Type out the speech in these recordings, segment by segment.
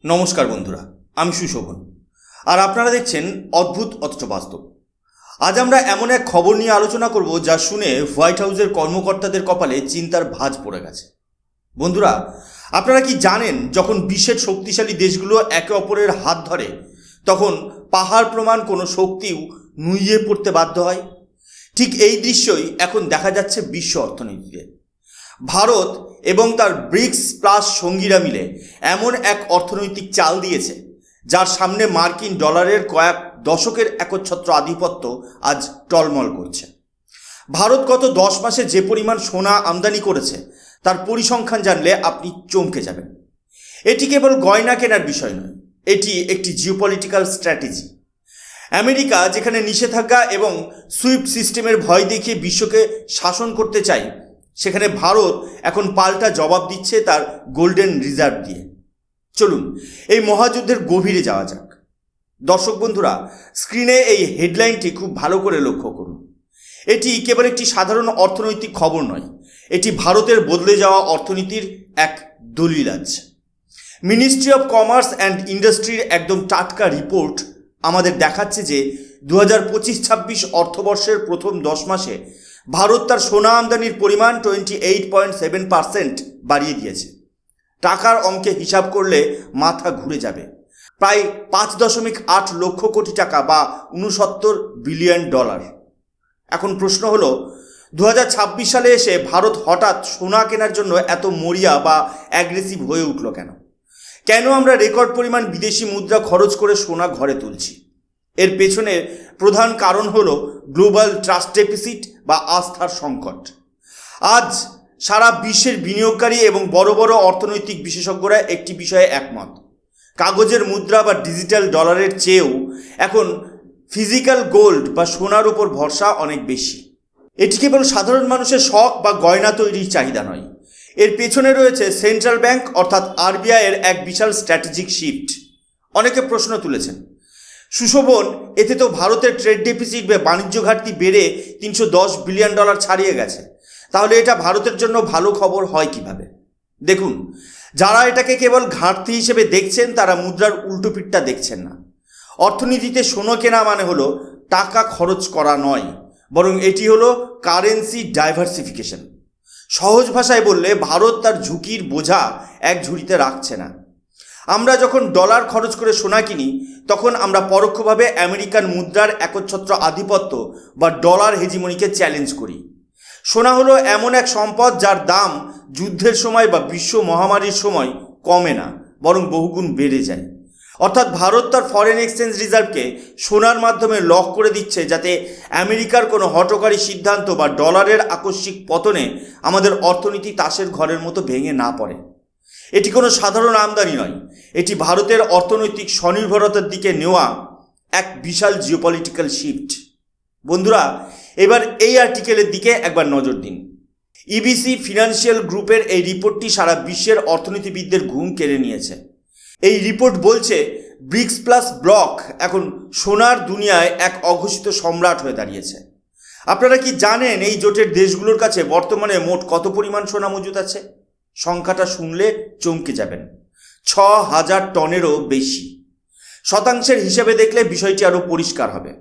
নমস্কার বন্ধুরা, আমি সুশোভন আর আপনারা দেখছেন অদ্ভুত অথচ বাস্তব। আজ আমরা এমন এক খবর নিয়ে আলোচনা করব যা শুনে হোয়াইট হাউসের কর্মকর্তাদের কপালে চিন্তার ভাঁজ পড়ে গেছে। বন্ধুরা, আপনারা কি জানেন, যখন বিশ্বের শক্তিশালী দেশগুলো একে অপরের হাত ধরে তখন পাহাড় প্রমাণ কোনো শক্তিও নুইয়ে পড়তে বাধ্য হয়? ঠিক এই দৃশ্যই এখন দেখা যাচ্ছে বিশ্ব অর্থনীতিতে। ভারত এবং তার ব্রিক্স প্লাস সঙ্গীরা মিলে এমন এক অর্থনৈতিক চাল দিয়েছে যার সামনে মার্কিন ডলারের কয়েক দশকের একচ্ছত্র আধিপত্য আজ টলমল করছে। ভারত গত 10 মাসে যে পরিমাণ সোনা আমদানি করেছে তার পরিসংখ্যান জানলে আপনি চমকে যাবেন। এটি কেবল গয়না কেনার বিষয় নয়, এটি একটি জিওপলিটিক্যাল স্ট্র্যাটেজি। আমেরিকা যেখানে নিষেধাজ্ঞা এবং সুইফট সিস্টেমের ভয় দেখিয়ে বিশ্বকে শাসন করতে চায়, সেখানে ভারত এখন পাল্টা জবাব দিচ্ছে তার গোল্ডেন রিজার্ভ দিয়ে। চলুন এই মহাযুদ্ধের গভীরে যাওয়া যাক। দর্শক বন্ধুরা, স্ক্রিনে এই হেডলাইনটি খুব ভালো করে লক্ষ্য করুন। এটি কেবল একটি সাধারণ অর্থনৈতিক খবর নয়, এটি ভারতের বদলে যাওয়া অর্থনীতির এক দলিল আছে। মিনিস্ট্রি অফ কমার্স অ্যান্ড ইন্ডাস্ট্রির একদম টাটকা রিপোর্ট আমাদের দেখাচ্ছে যে 2025-26 অর্থবর্ষের প্রথম 10 মাসে ভারত তার সোনা আমদানির পরিমাণ 28.7% বাড়িয়ে দিয়েছে। টাকার অঙ্কে হিসাব করলে মাথা ঘুরে যাবে। প্রায় 5.8 লক্ষ কোটি টাকা বা 69 বিলিয়ন ডলার। এখন প্রশ্ন হলো, 2026 সালে এসে ভারত হঠাৎ সোনা কেনার জন্য এত মরিয়া বা অ্যাগ্রেসিভ হয়ে উঠল কেন? কেন আমরা রেকর্ড পরিমাণ বিদেশি মুদ্রা খরচ করে সোনা ঘরে তুলছি? এর পেছনে প্রধান কারণ হলো গ্লোবাল ট্রাস্ট ডেফিসিট বা আস্থার সংকট। আজ সারা বিশ্বের বিনিয়োগকারী এবং বড় বড় অর্থনৈতিক বিশেষজ্ঞরা একটি বিষয়ে একমত: কাগজের মুদ্রা বা ডিজিটাল ডলারের চেয়েও এখন ফিজিক্যাল গোল্ড বা সোনার উপর ভরসা অনেক বেশি। এটি কেবল সাধারণ মানুষের শখ বা গয়না তৈরির চাহিদা নয়, এর পেছনে রয়েছে সেন্ট্রাল ব্যাংক অর্থাৎ আরবিআই এর এক বিশাল স্ট্র্যাটেজিক শিফট। অনেকে প্রশ্ন তুলেছেন, সুশোভন, এতে তো ভারতের ট্রেড ডেফিসিট বা বাণিজ্য ঘাটতি বেড়ে 310 বিলিয়ন ডলার ছাড়িয়ে গেছে, তাহলে এটা ভারতের জন্য ভালো খবর হয় কিভাবে? দেখুন, যারা এটাকে কেবল ঘাটতি হিসেবে দেখছেন তারা মুদ্রার উল্টো পিঠটা দেখছেন না। অর্থনীতিতে সোনা কেনা মানে হলো টাকা খরচ করা নয়, বরং এটি হলো কারেন্সি ডাইভার্সিফিকেশন। সহজ ভাষায় বললে ভারত তার ঝুঁকির বোঝা এক ঝুড়িতে রাখছে না। আমরা যখন ডলার খরচ করে সোনা কিনি তখন আমরা পরোক্ষভাবে আমেরিকান মুদ্রার একচ্ছত্র আধিপত্য বা ডলার হেজিমনিকে চ্যালেঞ্জ করি। সোনা হলো এমন এক সম্পদ যার দাম যুদ্ধের সময় বা বিশ্ব মহামারীর সময় কমে না, বরং বহুগুণ বেড়ে যায়। অর্থাৎ ভারত তার ফরেন এক্সচেঞ্জ রিজার্ভকে সোনার মাধ্যমে লক করে দিচ্ছে, যাতে আমেরিকার কোনো হঠকারী সিদ্ধান্ত বা ডলারের আকস্মিক পতনে আমাদের অর্থনীতি তাসের ঘরের মতো ভেঙে না পড়ে। এটি কোনো সাধারণ আমদানি নয়, এটি ভারতের অর্থনৈতিক স্বনির্ভরতার দিকে নেওয়া এক বিশাল জিওপলিটিক্যাল শিফট। বন্ধুরা, এবার এই আর্টিকেলের দিকে একবার নজর দিন। ইবিসি ফিনান্সিয়াল গ্রুপের এই রিপোর্টটি সারা বিশ্বের অর্থনীতিবিদদের ঘুম কেড়ে নিয়েছে। এই রিপোর্ট বলছে ব্রিক্স প্লাস ব্লক এখন সোনার দুনিয়ায় এক অঘোষিত সম্রাট হয়ে দাঁড়িয়েছে। আপনারা কি জানেন এই জোটের দেশগুলোর কাছে বর্তমানে মোট কত পরিমাণ সোনা মজুদ আছে? সংখ্যাটা শুনলে চমকে যাবেন, 6,000 টনেরও বেশি। শতাংশের হিসেবে দেখলে বিষয়টি আরও পরিষ্কার হবে।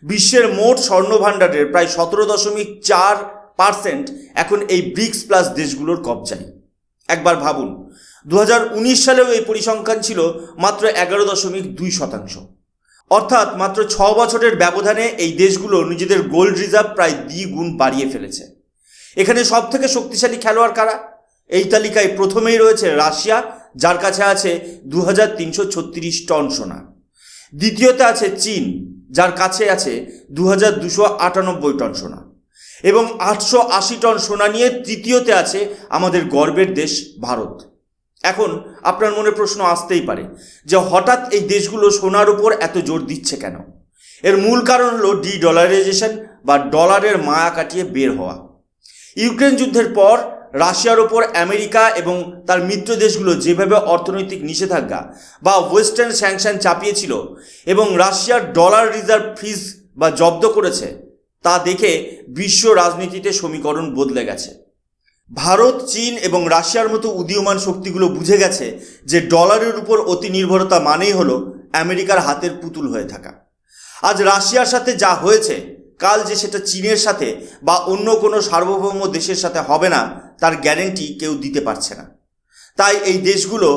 বিশ্বের মোট স্বর্ণভাণ্ডারের প্রায় 17.4% এখন এই ব্রিক্স প্লাস দেশগুলোর কবজায়। একবার ভাবুন, 2019 সালেও এই পরিসংখ্যান ছিল মাত্র 11.2%। অর্থাৎ মাত্র 6 বছরের ব্যবধানে এই দেশগুলো নিজেদের গোল্ড রিজার্ভ প্রায় দ্বিগুণ বাড়িয়ে ফেলেছে। এখানে সবথেকে শক্তিশালী খেলোয়াড় কারা? এই তালিকায় প্রথমেই রয়েছে রাশিয়া, যার কাছে আছে 2336 টন সোনা। দ্বিতীয়তে আছে চীন, যার কাছে আছে 2298 টন সোনা। এবং 880 টন সোনা নিয়ে তৃতীয়তে আছে আমাদের গর্বের দেশ ভারত। এখন আপনার মনে প্রশ্ন আসতেই পারে যে হঠাৎ এই দেশগুলো সোনার উপর এত জোর দিচ্ছে কেন? এর মূল কারণ হলো ডলারাইজেশন বা ডলারের মায়া কাটিয়ে বের হওয়া। ইউক্রেন যুদ্ধের পর রাশিয়ার ওপর আমেরিকা এবং তার মিত্র দেশগুলো যেভাবে অর্থনৈতিক নিষেধাজ্ঞা বা ওয়েস্টার্ন স্যাংশন চাপিয়েছিল এবং রাশিয়ার ডলার রিজার্ভ ফ্রিজ বা জব্দ করেছে, তা দেখে বিশ্ব রাজনীতিতে সমীকরণ বদলে গেছে। ভারত, চীন এবং রাশিয়ার মতো উদীয়মান শক্তিগুলো বুঝে গেছে যে ডলারের উপর অতি নির্ভরতা মানেই হলো আমেরিকার হাতের পুতুল হয়ে থাকা। আজ রাশিয়ার সাথে যা হয়েছে, কাল যে সেটা চীনের সাথে বা অন্য কোনো সার্বভৌম দেশের সাথে হবে না তার গ্যারেন্টি কেউ দিতে পারছে না। তাই এই দেশগুলো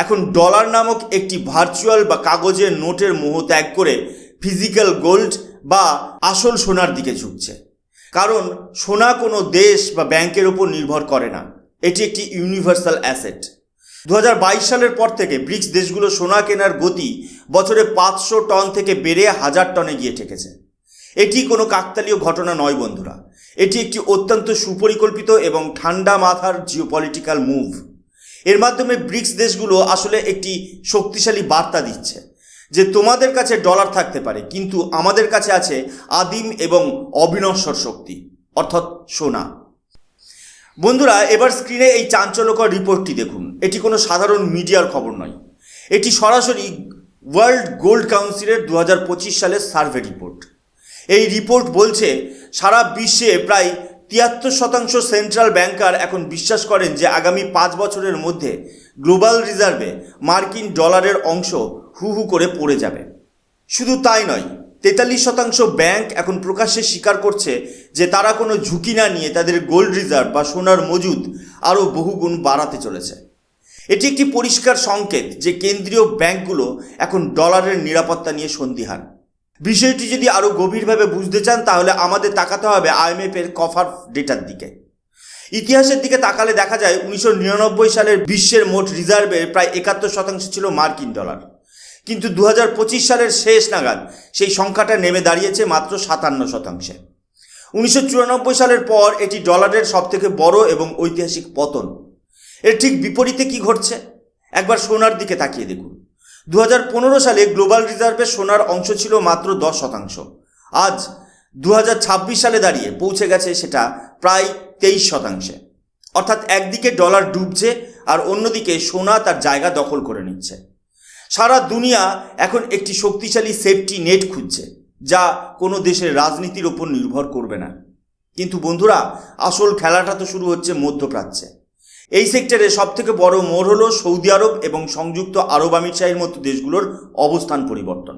এখন ডলার নামক একটি ভার্চুয়াল বা কাগজের নোটের মোহ ত্যাগ করে ফিজিক্যাল গোল্ড বা আসল সোনার দিকে ঝুঁকছে। কারণ সোনা কোনো দেশ বা ব্যাংকের ওপর নির্ভর করে না, এটি একটি ইউনিভার্সাল অ্যাসেট। 2022 সালের পর থেকে ব্রিক্স দেশগুলো সোনা কেনার গতি বছরে 500 টন থেকে বেড়ে 1000 টনে গিয়ে ঠেকেছে। এটি কোনো কাকতালীয় ঘটনা নয় বন্ধুরা, এটি একটি অত্যন্ত সুপরিকল্পিত এবং ঠান্ডা মাথার জিওপলিটিক্যাল মুভ। এর মাধ্যমে ব্রিক্স দেশগুলো আসলে একটি শক্তিশালী বার্তা দিচ্ছে যে তোমাদের কাছে ডলার থাকতে পারে, কিন্তু আমাদের কাছে আছে আদিম এবং অবিনশ্বর শক্তি, অর্থাৎ সোনা। বন্ধুরা, এবার স্ক্রিনে এই চাঞ্চল্যকর রিপোর্টটি দেখুন। এটি কোনো সাধারণ মিডিয়ার খবর নয়, এটি সরাসরি ওয়ার্ল্ড গোল্ড কাউন্সিলের 2025 সালের সার্ভে রিপোর্ট। এই রিপোর্ট বলছে সারা বিশ্বে প্রায় 73% সেন্ট্রাল ব্যাংকার এখন বিশ্বাস করেন যে আগামী 5 বছরের মধ্যে গ্লোবাল রিজার্ভে মার্কিন ডলারের অংশ হু হু করে পড়ে যাবে। শুধু তাই নয়, 43% ব্যাংক এখন প্রকাশ্যে স্বীকার করছে যে তারা কোনো ঝুঁকি না নিয়ে তাদের গোল্ড রিজার্ভ বা সোনার মজুদ আরও বহুগুণ বাড়াতে চলেছে। এটি একটি পরিষ্কার সংকেত যে কেন্দ্রীয় ব্যাংকগুলো এখন ডলারের নিরাপত্তা নিয়ে সন্দিহান। বিষয়টি যদি আরও গভীরভাবে বুঝতে চান তাহলে আমাদের তাকাতে হবে IMF এর কফার ডেটার দিকে। ইতিহাসের দিকে তাকালে দেখা যায় 1999 সালের বিশ্বের মোট রিজার্ভের প্রায় 71% ছিল মার্কিন ডলার, কিন্তু 2025 সালের শেষ নাগাদ সেই সংখ্যাটা নেমে দাঁড়িয়েছে মাত্র 57%। 1994 সালের পর এটি ডলারের সবথেকে বড় এবং ঐতিহাসিক পতন। এর ঠিক বিপরীতে কি ঘটছে একবার সোনার দিকে তাকিয়ে দেখুন। 2015 সালে গ্লোবাল রিজার্ভে সোনার অংশ ছিল মাত্র 10%। আজ 2026 সালে দাঁড়িয়ে পৌঁছে গেছে সেটা প্রায় 23%। অর্থাৎ একদিকে ডলার ডুবছে আর অন্যদিকে সোনা তার জায়গা দখল করে নিচ্ছে। সারা দুনিয়া এখন একটি শক্তিশালী সেফটি নেট খুঁজছে যা কোনো দেশের রাজনীতির ওপর নির্ভর করবে না। কিন্তু বন্ধুরা, আসল খেলাটা তো শুরু হচ্ছে মধ্যপ্রাচ্যে। এই সেক্টরে সবথেকে বড় মোড় হলো সৌদি আরব এবং সংযুক্ত আরব আমিরশাহীর মতো দেশগুলোর অবস্থান পরিবর্তন।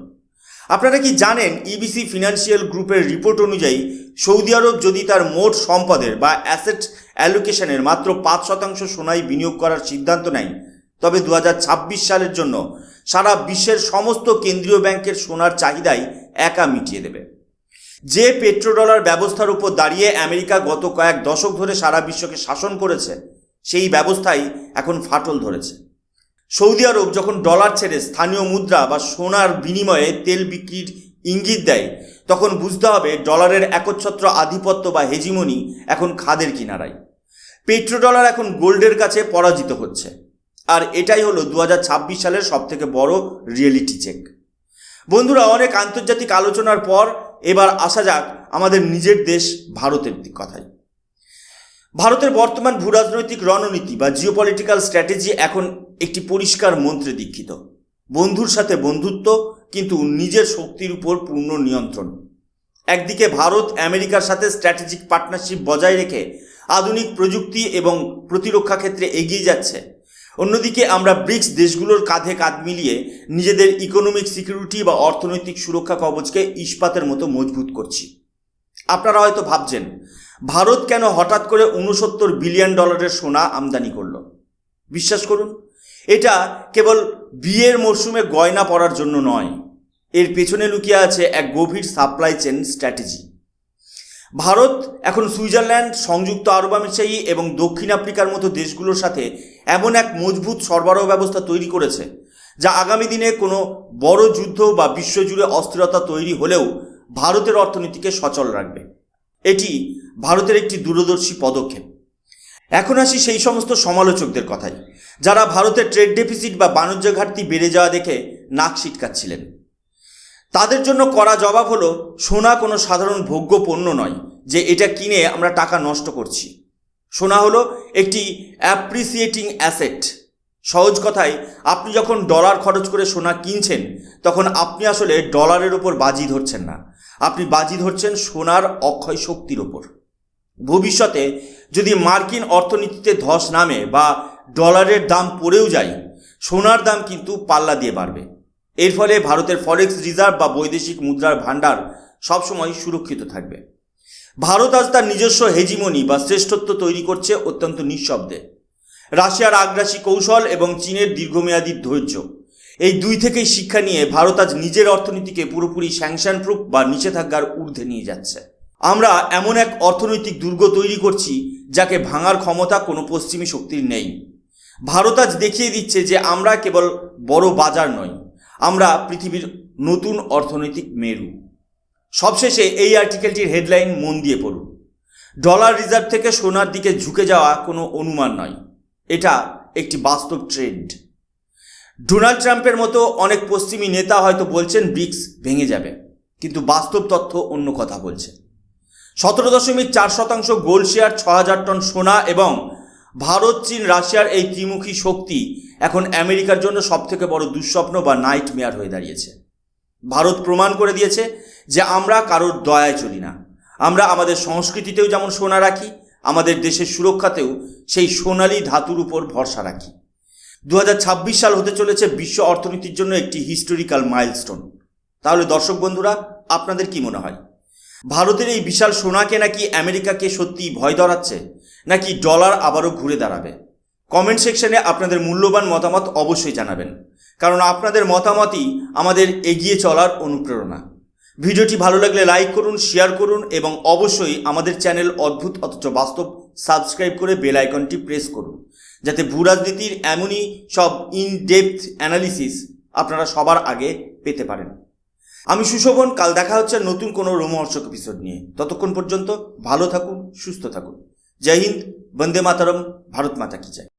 আপনারা কি জানেন, ইবিসি ফিনান্সিয়াল গ্রুপের রিপোর্ট অনুযায়ী সৌদি আরব যদি তার মোট সম্পদের বা অ্যাসেট অ্যালোকেশনের মাত্র 5% সোনায় বিনিয়োগ করার সিদ্ধান্ত নেয়, তবে 2026 সালের জন্য সারা বিশ্বের সমস্ত কেন্দ্রীয় ব্যাংকের সোনার চাহিদাই একা মিটিয়ে দেবে। যে পেট্রোডলার ব্যবস্থার উপর দাঁড়িয়ে আমেরিকা গত কয়েক দশক ধরে সারা বিশ্বকে শাসন করেছে, সেই ব্যবস্থাই এখন ফাটল ধরেছে। সৌদি আরব যখন ডলার ছেড়ে স্থানীয় মুদ্রা বা সোনার বিনিময়ে তেল বিক্রির ইঙ্গিত দেয়, তখন বুঝতে হবে ডলারের একচ্ছত্র আধিপত্য বা হেজিমনি এখন খাদের কিনারায়। পেট্রোডলার এখন গোল্ডের কাছে পরাজিত হচ্ছে, আর এটাই হলো 2026 সালের সবথেকে বড় রিয়েলিটি চেক। বন্ধুরা, অনেক আন্তর্জাতিক আলোচনার পর এবার আসা যাক আমাদের নিজের দেশ ভারতের কথায়। ভারতের বর্তমান ভূরাজনৈতিক রণনীতি বা জিওপলিটিক্যাল স্ট্র্যাটেজি এখন একটি পরিষ্কার মন্ত্রে দীক্ষিত। বন্ধুর সাথে বন্ধুত্ব, কিন্তু নিজের শক্তির উপর পূর্ণ নিয়ন্ত্রণ। একদিকে ভারত আমেরিকার সাথে স্ট্র্যাটেজিক পার্টনারশিপ বজায় রেখে আধুনিক প্রযুক্তি এবং প্রতিরক্ষা ক্ষেত্রে এগিয়ে যাচ্ছে, অন্যদিকে আমরা ব্রিক্স দেশগুলোর কাঁধে কাঁধ মিলিয়ে নিজেদের ইকোনমিক সিকিউরিটি বা অর্থনৈতিক সুরক্ষা কবচকে ইস্পাতের মতো মজবুত করছি। আপনারা হয়তো ভাবছেন, ভারত কেন হঠাৎ করে $69 বিলিয়ন সোনা আমদানি করলো? বিশ্বাস করুন, এটা কেবল বিয়ের মরশুমে গয়না পরার জন্য নয়, এর পেছনে লুকিয়ে আছে এক গভীর সাপ্লাই চেন স্ট্র্যাটেজি। ভারত এখন সুইজারল্যান্ড, সংযুক্ত আরব আমিরশাহী এবং দক্ষিণ আফ্রিকার মতো দেশগুলোর সাথে এমন এক মজবুত সরবরাহ ব্যবস্থা তৈরি করেছে যা আগামী দিনে কোনো বড় যুদ্ধ বা বিশ্বজুড়ে অস্থিরতা তৈরি হলেও ভারতের অর্থনীতিকে সচল রাখবে। এটি ভারতের একটি দূরদর্শী পদক্ষেপ। এখন আসি সেই সমস্ত সমালোচকদের কথায় যারা ভারতের ট্রেড ডেফিসিট বা বাণিজ্য ঘাটতি বেড়ে যাওয়া দেখে নাক সিটকাচ্ছিলেন। তাদের জন্য কড়া জবাব হলো, সোনা কোনো সাধারণ ভোগ্য পণ্য নয় যে এটা কিনে আমরা টাকা নষ্ট করছি। সোনা হলো একটি অ্যাপ্রিসিয়েটিং অ্যাসেট। সহজ কথায়, আপনি যখন ডলার খরচ করে সোনা কিনছেন, তখন আপনি আসলে ডলারের ওপর বাজি ধরছেন না, আপনি বাজি ধরছেন সোনার অক্ষয় শক্তির ওপর। ভবিষ্যতে যদি মার্কিন অর্থনীতিতে ধস নামে বা ডলারের দাম পড়েও যায়, সোনার দাম কিন্তু পাল্লা দিয়ে বাড়বে। এর ফলে ভারতের ফরেক্স রিজার্ভ বা বৈদেশিক মুদ্রার ভাণ্ডার সবসময় সুরক্ষিত থাকবে। ভারত আজ তার নিজস্ব হেজিমনি বা শ্রেষ্ঠত্ব তৈরি করছে অত্যন্ত নিঃশব্দে। রাশিয়ার আগ্রাসী কৌশল এবং চীনের দীর্ঘমেয়াদী ধৈর্য, এই দুই থেকেই শিক্ষা নিয়ে ভারত আজ নিজের অর্থনীতিকে পুরোপুরি স্যাংশন প্রুফ বা নিষেধাজ্ঞার ঊর্ধ্বে নিয়ে যাচ্ছে। আমরা এমন এক অর্থনৈতিক দুর্গ তৈরি করছি যাকে ভাঙার ক্ষমতা কোনো পশ্চিমী শক্তির নেই। ভারত আজ দেখিয়ে দিচ্ছে যে আমরা কেবল বড় বাজার নই, আমরা পৃথিবীর নতুন অর্থনৈতিক মেরু। সবশেষে এই আর্টিকেলটির হেডলাইন মন দিয়ে পড়ুন। ডলার রিজার্ভ থেকে সোনার দিকে ঝুঁকে যাওয়া কোনো অনুমান নয়, এটা একটি বাস্তব ট্রেন্ড। ডোনাল্ড ট্রাম্পের মতো অনেক পশ্চিমী নেতা হয়তো বলছেন ব্রিক্স ভেঙে যাবে, কিন্তু বাস্তব তথ্য অন্য কথা বলছে। 17.4% গোল্ড শেয়ার, 6,000 টন সোনা এবং ভারত, চীন, রাশিয়ার এই ত্রিমুখী শক্তি এখন আমেরিকার জন্য সবথেকে বড় দুঃস্বপ্ন বা নাইট মেয়ার হয়ে দাঁড়িয়েছে। ভারত প্রমাণ করে দিয়েছে যে আমরা কারোর দয়ায় চলি না। আমরা আমাদের সংস্কৃতিতেও যেমন সোনা রাখি, আমাদের দেশের সুরক্ষাতেও সেই সোনালী ধাতুর উপর ভরসা রাখি। 2026 সাল হতে চলেছে বিশ্ব অর্থনীতির জন্য একটি হিস্টোরিক্যাল মাইলস্টোন। তাহলে দর্শক বন্ধুরা, আপনাদের কি মনে হয়, ভারতের এই বিশাল সোনাকে নাকি আমেরিকাকে সত্যি ভয় ধরাচ্ছে, নাকি ডলার আবারও ঘুরে দাঁড়াবে? কমেন্ট সেকশনে আপনাদের মূল্যবান মতামত অবশ্যই জানাবেন, কারণ আপনাদের মতামতই আমাদের এগিয়ে চলার অনুপ্রেরণা। ভিডিওটি ভালো লাগলে লাইক করুন, শেয়ার করুন এবং অবশ্যই আমাদের চ্যানেল অদ্ভুত অথচ বাস্তব সাবস্ক্রাইব করে বেল আইকনটি প্রেস করুন, যাতে ভূরাজনীতির এমনই সব ইন ডেপথ অ্যানালিসিস আপনারা সবার আগে পেতে পারেন। আমি সুশোভন, কাল দেখা হচ্ছে নতুন কোনো রোমহর্ষক এপিসোড নিয়ে। ততক্ষণ পর্যন্ত ভালো থাকুন, সুস্থ থাকুন। জয় হিন্দ, বন্দে মাতরম, ভারত মাতা কি জয়।